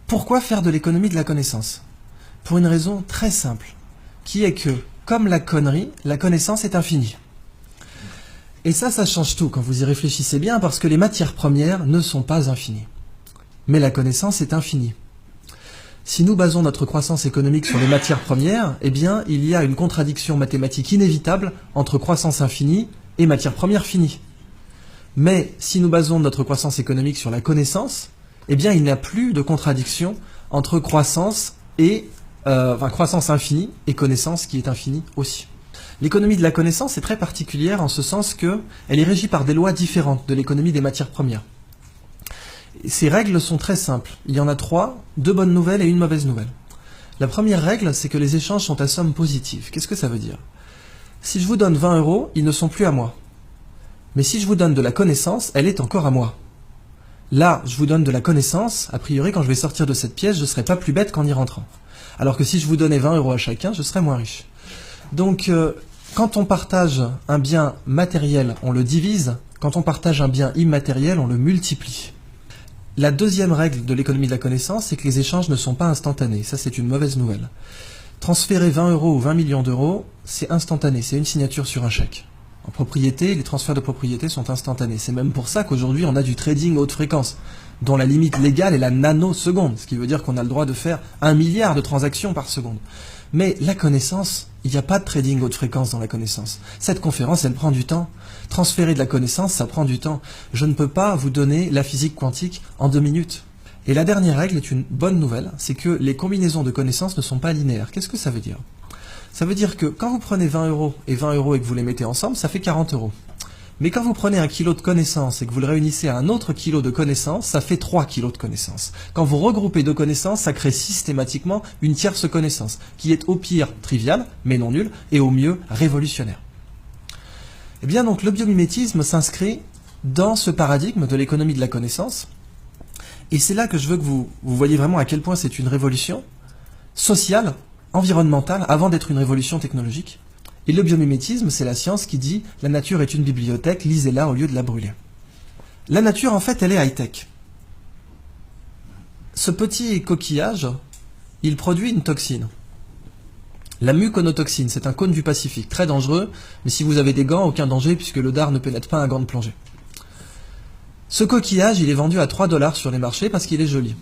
Pourquoi faire de l'économie de la connaissance? Pour une raison très simple, qui est que, comme la connerie, la connaissance est infinie. Et ça change tout quand vous y réfléchissez bien, parce que les matières premières ne sont pas infinies. Mais la connaissance est infinie. Si nous basons notre croissance économique sur les matières premières, eh bien, il y a une contradiction mathématique inévitable entre croissance infinie et matières premières finies. Mais si nous basons notre croissance économique sur la connaissance, eh bien, il n'y a plus de contradiction entre croissance et croissance infinie et connaissance qui est infinie aussi. L'économie de la connaissance est très particulière en ce sens qu'elle est régie par des lois différentes de l'économie des matières premières. Ces règles sont très simples. Il y en a 3, 2 bonnes nouvelles et une mauvaise nouvelle. La première règle, c'est que les échanges sont à somme positive. Qu'est-ce que ça veut dire? Si je vous donne 20 €, ils ne sont plus à moi. Mais si je vous donne de la connaissance, elle est encore à moi. Là, je vous donne de la connaissance, a priori, quand je vais sortir de cette pièce, je ne serai pas plus bête qu'en y rentrant. Alors que si je vous donnais 20 € à chacun, je serais moins riche. Donc, quand on partage un bien matériel, on le divise. Quand on partage un bien immatériel, on le multiplie. La deuxième règle de l'économie de la connaissance, c'est que les échanges ne sont pas instantanés. Ça, c'est une mauvaise nouvelle. Transférer 20 € ou 20 millions d'euros, c'est instantané, c'est une signature sur un chèque. En propriété, les transferts de propriété sont instantanés. C'est même pour ça qu'aujourd'hui, on a du trading haute fréquence, dont la limite légale est la nanoseconde, ce qui veut dire qu'on a le droit de faire 1 milliard de transactions par seconde. Mais la connaissance, il n'y a pas de trading haute fréquence dans la connaissance. Cette conférence, elle prend du temps. Transférer de la connaissance, ça prend du temps. Je ne peux pas vous donner la physique quantique en 2 minutes. Et la dernière règle est une bonne nouvelle, c'est que les combinaisons de connaissances ne sont pas linéaires. Qu'est-ce que ça veut dire? Ça veut dire que quand vous prenez 20 € et 20 € et que vous les mettez ensemble, ça fait 40 €. Mais quand vous prenez 1 kilo de connaissances et que vous le réunissez à un autre kilo de connaissances, ça fait 3 kilos de connaissances. Quand vous regroupez 2 connaissances, ça crée systématiquement une tierce connaissance, qui est au pire triviale, mais non nulle, et au mieux révolutionnaire. Eh bien donc le biomimétisme s'inscrit dans ce paradigme de l'économie de la connaissance, et c'est là que je veux que vous voyez vraiment à quel point c'est une révolution sociale, environnementale, avant d'être une révolution technologique. Et le biomimétisme, c'est la science qui dit « la nature est une bibliothèque, lisez-la au lieu de la brûler ». La nature, en fait, elle est high-tech. Ce petit coquillage, il produit une toxine. La muconotoxine, c'est un cône du Pacifique, très dangereux, mais si vous avez des gants, aucun danger, puisque le dard ne pénètre pas un gant de plongée. Ce coquillage, il est vendu à 3 $ sur les marchés parce qu'il est joli.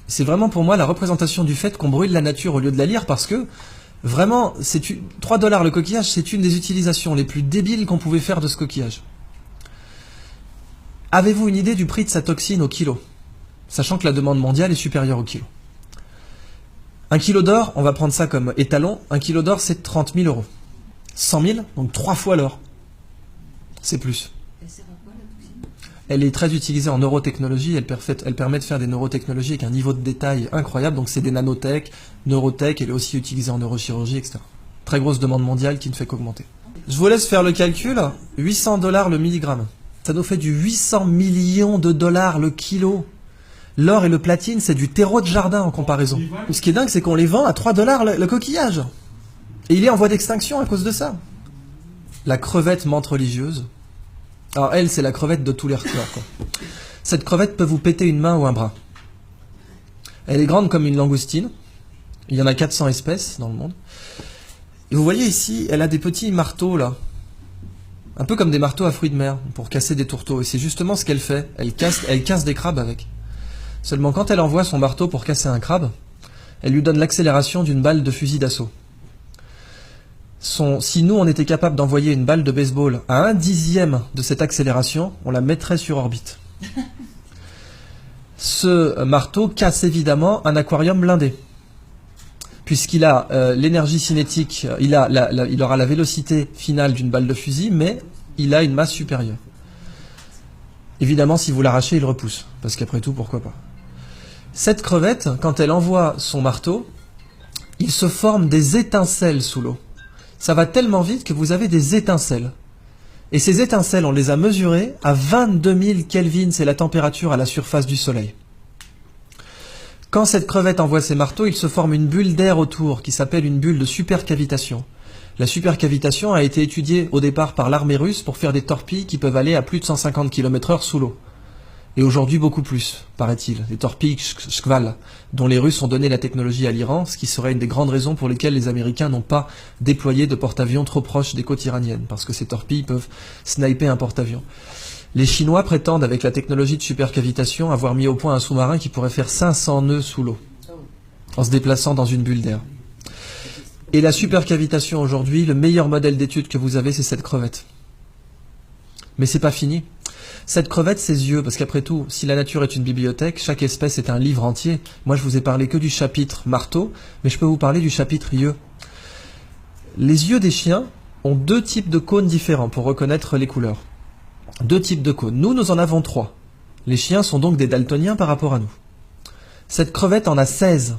C'est vraiment pour moi la représentation du fait qu'on brûle la nature au lieu de la lire, parce que vraiment, 3 $ le coquillage, c'est une des utilisations les plus débiles qu'on pouvait faire de ce coquillage. Avez-vous une idée du prix de sa toxine au kilo? Sachant que la demande mondiale est supérieure au kilo. 1 kilo d'or, on va prendre ça comme étalon, 1 kilo d'or c'est 30 000 €. 100 000, donc 3 fois l'or. C'est plus. Elle est très utilisée en neurotechnologie, elle permet de faire des neurotechnologies avec un niveau de détail incroyable, donc c'est des nanotech, neurotech, elle est aussi utilisée en neurochirurgie, etc. Très grosse demande mondiale qui ne fait qu'augmenter. Je vous laisse faire le calcul, 800 $ le milligramme. Ça nous fait du 800 millions de dollars le kilo. L'or et le platine, c'est du terreau de jardin en comparaison. Ce qui est dingue, c'est qu'on les vend à 3 $ le coquillage. Et il est en voie d'extinction à cause de ça. La crevette menthe religieuse. Alors elle, c'est la crevette de tous les records, quoi. Cette crevette peut vous péter une main ou un bras. Elle est grande comme une langoustine. Il y en a 400 espèces dans le monde. Et vous voyez ici, elle a des petits marteaux là. Un peu comme des marteaux à fruits de mer, pour casser des tourteaux. Et c'est justement ce qu'elle fait. Elle casse des crabes avec. Seulement quand elle envoie son marteau pour casser un crabe, elle lui donne l'accélération d'une balle de fusil d'assaut. Si nous on était capable d'envoyer une balle de baseball à 1/10 de cette accélération, on la mettrait sur orbite. Ce marteau casse évidemment un aquarium blindé, puisqu'il a l'énergie cinétique, il aura la vélocité finale d'une balle de fusil, mais il a une masse supérieure. Évidemment, si vous l'arrachez, il repousse, parce qu'après tout, pourquoi pas. Cette crevette, quand elle envoie son marteau, il se forme des étincelles sous l'eau. Ça va tellement vite que vous avez des étincelles. Et ces étincelles, on les a mesurées à 22 000 Kelvin, c'est la température à la surface du Soleil. Quand cette crevette envoie ses marteaux, il se forme une bulle d'air autour, qui s'appelle une bulle de supercavitation. La supercavitation a été étudiée au départ par l'armée russe pour faire des torpilles qui peuvent aller à plus de 150 km/h sous l'eau. Et aujourd'hui, beaucoup plus, paraît-il. Les torpilles Shkval, dont les Russes ont donné la technologie à l'Iran, ce qui serait une des grandes raisons pour lesquelles les Américains n'ont pas déployé de porte-avions trop proches des côtes iraniennes, parce que ces torpilles peuvent sniper un porte-avions. Les Chinois prétendent, avec la technologie de supercavitation, avoir mis au point un sous-marin qui pourrait faire 500 nœuds sous l'eau, en se déplaçant dans une bulle d'air. Et la supercavitation aujourd'hui, le meilleur modèle d'étude que vous avez, c'est cette crevette. Mais c'est pas fini. Cette crevette, ses yeux, parce qu'après tout, si la nature est une bibliothèque, chaque espèce est un livre entier. Moi, je vous ai parlé que du chapitre marteau, mais je peux vous parler du chapitre yeux. Les yeux des chiens ont 2 types de cônes différents pour reconnaître les couleurs. 2 types de cônes. Nous en avons 3. Les chiens sont donc des daltoniens par rapport à nous. Cette crevette en a 16.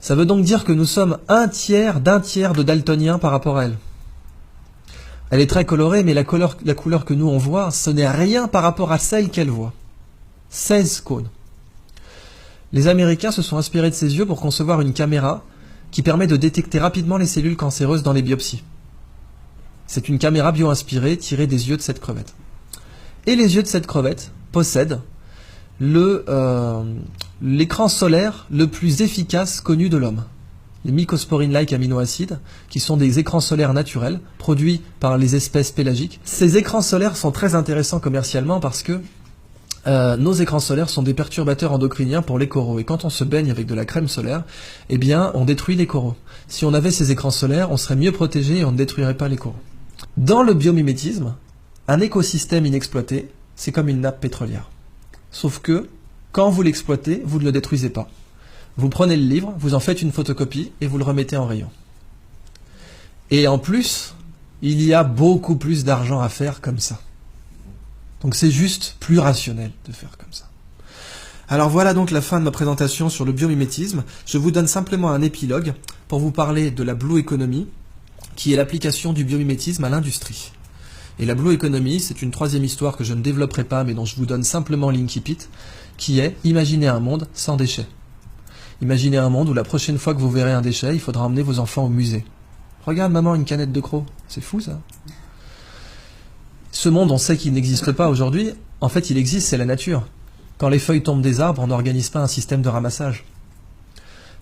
Ça veut donc dire que nous sommes un tiers d'un tiers de daltoniens par rapport à elle. Elle est très colorée, mais la couleur que nous on voit, ce n'est rien par rapport à celle qu'elle voit. 16 cônes. Les Américains se sont inspirés de ses yeux pour concevoir une caméra qui permet de détecter rapidement les cellules cancéreuses dans les biopsies. C'est une caméra bio-inspirée tirée des yeux de cette crevette. Et les yeux de cette crevette possèdent l'écran solaire le plus efficace connu de l'homme. Les mycosporine-like aminoacides, qui sont des écrans solaires naturels, produits par les espèces pélagiques. Ces écrans solaires sont très intéressants commercialement parce que nos écrans solaires sont des perturbateurs endocriniens pour les coraux. Et quand on se baigne avec de la crème solaire, eh bien, on détruit les coraux. Si on avait ces écrans solaires, on serait mieux protégé et on ne détruirait pas les coraux. Dans le biomimétisme, un écosystème inexploité, c'est comme une nappe pétrolière. Sauf que, quand vous l'exploitez, vous ne le détruisez pas. Vous prenez le livre, vous en faites une photocopie et vous le remettez en rayon. Et en plus, il y a beaucoup plus d'argent à faire comme ça. Donc c'est juste plus rationnel de faire comme ça. Alors voilà donc la fin de ma présentation sur le biomimétisme. Je vous donne simplement un épilogue pour vous parler de la Blue Economy, qui est l'application du biomimétisme à l'industrie. Et la Blue Economy, c'est une 3e histoire que je ne développerai pas, mais dont je vous donne simplement l'incipit, qui est imaginer un monde sans déchets. Imaginez un monde où la prochaine fois que vous verrez un déchet, il faudra emmener vos enfants au musée. Regarde maman, une canette de croc. C'est fou ça. Ce monde, on sait qu'il n'existe pas aujourd'hui. En fait, il existe, c'est la nature. Quand les feuilles tombent des arbres, on n'organise pas un système de ramassage.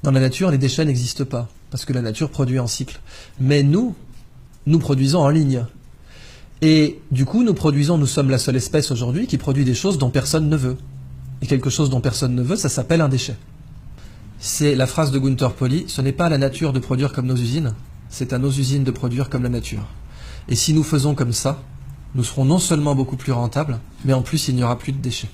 Dans la nature, les déchets n'existent pas, parce que la nature produit en cycle. Mais nous produisons en ligne. Et du coup, nous sommes la seule espèce aujourd'hui qui produit des choses dont personne ne veut. Et quelque chose dont personne ne veut, ça s'appelle un déchet. C'est la phrase de Gunther Pauli, ce n'est pas à la nature de produire comme nos usines, c'est à nos usines de produire comme la nature. Et si nous faisons comme ça, nous serons non seulement beaucoup plus rentables, mais en plus il n'y aura plus de déchets.